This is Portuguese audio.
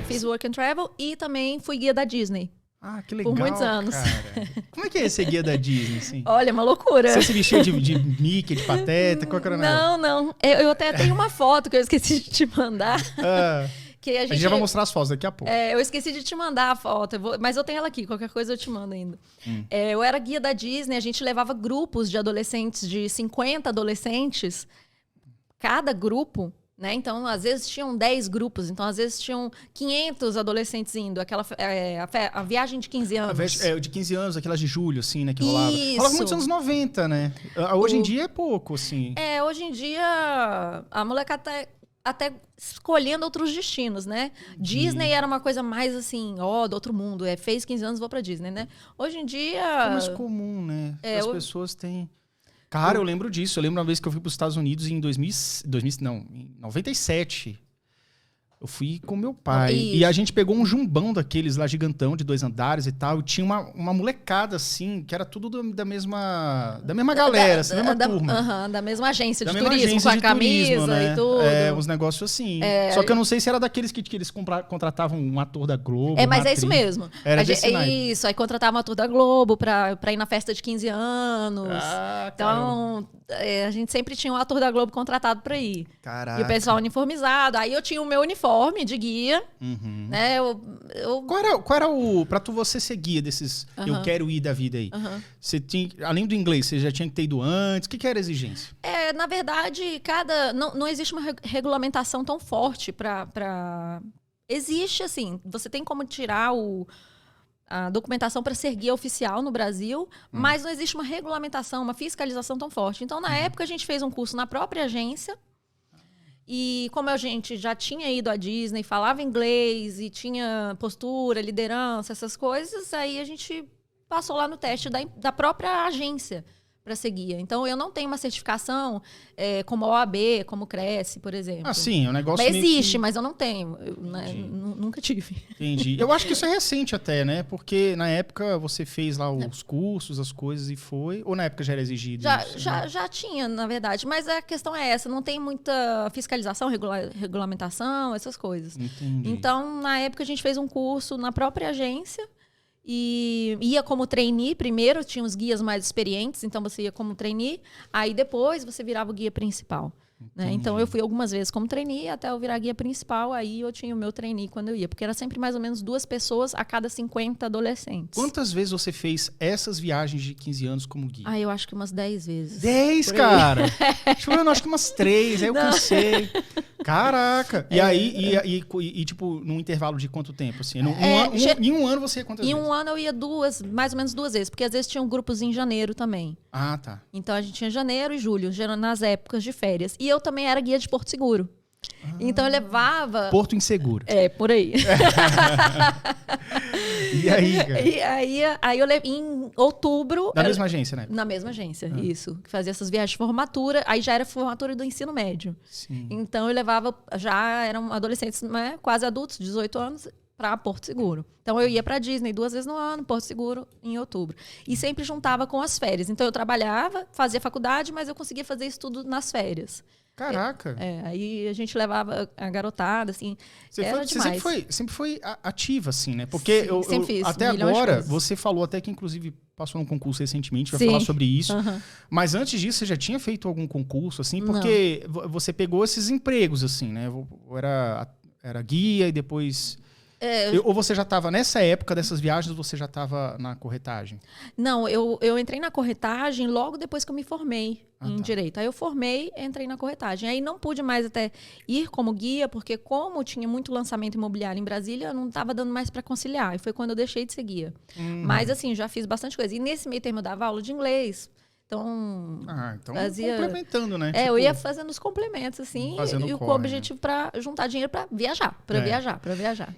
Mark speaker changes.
Speaker 1: fiz Work and Travel e também fui guia da Disney.
Speaker 2: Ah, que legal,
Speaker 1: por muitos anos.
Speaker 2: cara. Como é que é ser guia da Disney, assim?
Speaker 1: Olha, uma loucura.
Speaker 2: Você se vestia de Mickey, de Pateta? Qual que era o negócio?
Speaker 1: Não. Eu até tenho uma foto que eu esqueci de te mandar. Que
Speaker 2: a gente já vai mostrar as fotos daqui a pouco.
Speaker 1: Eu esqueci de te mandar a foto, mas eu tenho ela aqui, qualquer coisa eu te mando ainda. Eu era guia da Disney, a gente levava grupos de adolescentes, de 50 adolescentes, cada grupo, né? Então, às vezes tinham 10 grupos, então às vezes tinham 500 adolescentes indo, a viagem de 15 anos.
Speaker 2: De 15 anos, aquelas de julho, assim, né, que rolava.
Speaker 1: Isso.
Speaker 2: Rolava muitos anos 90, né? Hoje em dia é pouco, assim.
Speaker 1: Hoje em dia a molecada até escolhendo outros destinos, né? Disney era uma coisa mais assim, do outro mundo. Fez 15 anos, vou pra Disney, né? Hoje em dia...
Speaker 2: É mais comum, né? As pessoas têm... Cara, eu lembro disso. Eu lembro uma vez que eu fui pros Estados Unidos em 97. Eu fui com meu pai. E a gente pegou um jumbão daqueles lá, gigantão, de 2 andares e tal. E tinha uma molecada, assim, que era tudo da mesma galera, da mesma turma.
Speaker 1: Da mesma agência de turismo, com a camisa, né? E tudo.
Speaker 2: Uns negócios assim. Só que eu não sei se era daqueles que eles contratavam um ator da Globo.
Speaker 1: Mas é isso mesmo.
Speaker 2: Era desse naipe.
Speaker 1: Isso, aí contratava um ator da Globo pra ir na festa de 15 anos. Então, a gente sempre tinha um ator da Globo contratado pra ir.
Speaker 2: Caraca.
Speaker 1: E o pessoal uniformizado. Aí eu tinha o meu uniforme de guia, né?
Speaker 2: Qual era o... Pra você ser guia desses eu quero ir da vida aí? Você tinha, além do inglês, você já tinha que ter ido antes? O que era a exigência?
Speaker 1: Na verdade, não existe uma regulamentação tão forte pra... Existe, assim, você tem como tirar a documentação para ser guia oficial no Brasil, mas não existe uma regulamentação, uma fiscalização tão forte. Então, na época, a gente fez um curso na própria agência. E como a gente já tinha ido à Disney, falava inglês e tinha postura, liderança, essas coisas, aí a gente passou lá no teste da própria agência para ser guia. Então, eu não tenho uma certificação como a OAB, como o Cresce, por exemplo.
Speaker 2: Ah, sim, é um negócio
Speaker 1: mas existe, mas eu não tenho. Nunca tive.
Speaker 2: Entendi. Eu acho que isso é recente até, né? Porque na época você fez lá os cursos, as coisas e foi... Ou na época já era exigido isso?
Speaker 1: Já tinha, na verdade. Mas a questão é essa, não tem muita fiscalização, regulamentação, essas coisas.
Speaker 2: Entendi.
Speaker 1: Então, na época, a gente fez um curso na própria agência. E ia como trainee primeiro, tinha os guias mais experientes, então você ia como trainee, aí depois você virava o guia principal. Né? Então eu fui algumas vezes como trainee até eu virar guia principal, aí eu tinha o meu trainee quando eu ia, porque era sempre mais ou menos 2 pessoas a cada 50 adolescentes.
Speaker 2: Quantas vezes você fez essas viagens de 15 anos como guia?
Speaker 1: Eu acho que umas 10 vezes.
Speaker 2: 10, cara? Eu acho que umas 3, aí eu cansei. Caraca! E aí, tipo, num intervalo de quanto tempo? Assim? Em um ano você ia quantas vezes?
Speaker 1: Em um ano eu ia mais ou menos 2 vezes, porque às vezes tinham grupos em janeiro também.
Speaker 2: Ah, tá.
Speaker 1: Então a gente tinha janeiro e julho, nas épocas de férias. E eu também era guia de Porto Seguro. Então eu levava...
Speaker 2: Porto Inseguro.
Speaker 1: Por aí.
Speaker 2: E aí, cara?
Speaker 1: Aí eu levei em outubro...
Speaker 2: Na mesma agência, né?
Speaker 1: Na mesma agência, isso. Que fazia essas viagens de formatura. Aí já era formatura do ensino médio.
Speaker 2: Sim.
Speaker 1: Então eu levava... Já eram adolescentes, né, quase adultos, 18 anos, para Porto Seguro. Então eu ia para Disney 2 vezes no ano, Porto Seguro em outubro. E sempre juntava com as férias. Então eu trabalhava, fazia faculdade, mas eu conseguia fazer isso tudo nas férias.
Speaker 2: Caraca!
Speaker 1: Aí a gente levava a garotada, assim,
Speaker 2: Você sempre foi ativa, assim, né? Porque
Speaker 1: Sim,
Speaker 2: eu
Speaker 1: sempre fiz
Speaker 2: até agora, você falou até que inclusive passou num concurso recentemente, vai falar sobre isso. Mas antes disso, você já tinha feito algum concurso, assim? Porque você pegou esses empregos, assim, né? Era guia e depois... Ou você já estava, nessa época dessas viagens, você já estava na corretagem?
Speaker 1: Não, eu entrei na corretagem logo depois que eu me formei em Direito. Aí eu formei, entrei na corretagem. Aí não pude mais até ir como guia, porque como tinha muito lançamento imobiliário em Brasília, não estava dando mais para conciliar. E foi quando eu deixei de ser guia. Mas assim, já fiz bastante coisa. E nesse meio termo eu dava aula de inglês. Então,
Speaker 2: complementando, né?
Speaker 1: Eu ia fazendo os complementos, assim, e com o objetivo para juntar dinheiro para viajar, para viajar.